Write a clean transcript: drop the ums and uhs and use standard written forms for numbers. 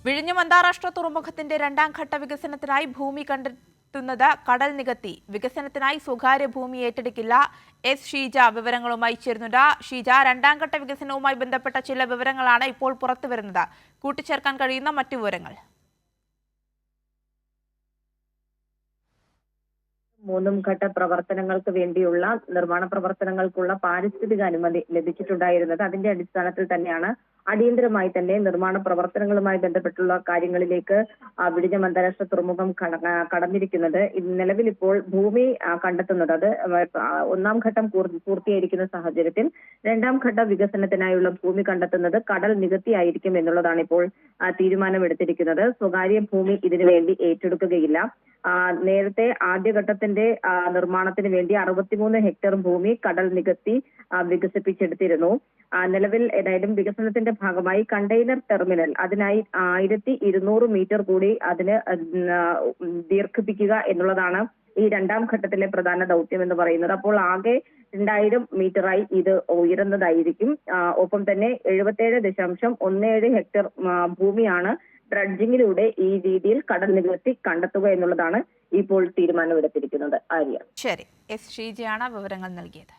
വിഴിഞ്ഞം അന്താരാഷ്ട്ര തുറമുഖത്തിന്റെ രണ്ടാം ഘട്ട വികസനത്തിനായി ഭൂമി കണ്ടെത്തുന്നത് കടൽ നികത്തി. വികസനത്തിനായി സ്വകാര്യ ഭൂമി ഏറ്റെടുക്കില്ല. എസ് ഷീജ വിവരങ്ങളുമായി ചേരുന്നുണ്ട്. ഷീജ, രണ്ടാം ഘട്ട വികസനവുമായി ബന്ധപ്പെട്ട ചില വിവരങ്ങളാണ് ഇപ്പോൾ പുറത്തുവരുന്നത്. കൂട്ടിച്ചേർക്കാൻ കഴിയുന്ന മറ്റു വിവരങ്ങൾ? മൂന്നും ഘട്ട പ്രവർത്തനങ്ങൾക്ക് വേണ്ടിയുള്ള നിർമ്മാണ പ്രവർത്തനങ്ങൾക്കുള്ള പാരിസ്ഥിതിക അനുമതി ലഭിച്ചിട്ടുണ്ടായിരുന്നത്. അതിന്റെ അടിസ്ഥാനത്തിൽ തന്നെയാണ് അടിയന്തരമായി തന്നെ നിർമ്മാണ പ്രവർത്തനങ്ങളുമായി ബന്ധപ്പെട്ടുള്ള കാര്യങ്ങളിലേക്ക് വിഴിഞ്ഞം അന്താരാഷ്ട്ര തുറമുഖം കടന്നിരിക്കുന്നത്. നിലവിൽ ഇപ്പോൾ ഭൂമി കണ്ടെത്തുന്നത് അത് ഒന്നാം ഘട്ടം പൂർത്തിയായിരിക്കുന്ന സാഹചര്യത്തിൽ രണ്ടാം ഘട്ട വികസനത്തിനായുള്ള ഭൂമി കണ്ടെത്തുന്നത് കടൽ നികത്തിയായിരിക്കും എന്നുള്ളതാണ് ഇപ്പോൾ തീരുമാനമെടുത്തിരിക്കുന്നത്. സ്വകാര്യ ഭൂമി ഇതിനു വേണ്ടി ഏറ്റെടുക്കുകയില്ല. നേരത്തെ ആദ്യഘട്ടത്തിന്റെ നിർമ്മാണത്തിന് വേണ്ടി 63 ഹെക്ടർ ഭൂമി കടൽ നികത്തി വികസിപ്പിച്ചെടുത്തിരുന്നു. നിലവിൽ ഏതായാലും വികസനത്തിന്റെ ഭാഗമായി കണ്ടെയ്നർ ടെർമിനൽ അതിനായി 1200 മീറ്റർ കൂടി അതിന് ദീർഘിപ്പിക്കുക എന്നുള്ളതാണ് ഈ രണ്ടാം ഘട്ടത്തിലെ പ്രധാന ദൗത്യം എന്ന് പറയുന്നത്. അപ്പോൾ ആകെ 2000 മീറ്ററായി ഇത് ഉയരുന്നതായിരിക്കും. ഒപ്പം തന്നെ 77.17 ഹെക്ടർ ഭൂമിയാണ് ഡ്രഡ്ജിങ്ങിലൂടെ ഈ രീതിയിൽ കടൽ നികത്തി കണ്ടെത്തുക എന്നുള്ളതാണ് ഇപ്പോൾ തീരുമാനമെടുത്തിരിക്കുന്നത്. ആര്യ. ശരി, എസ് ഷീജയാണ് വിവരങ്ങൾ നൽകിയത്.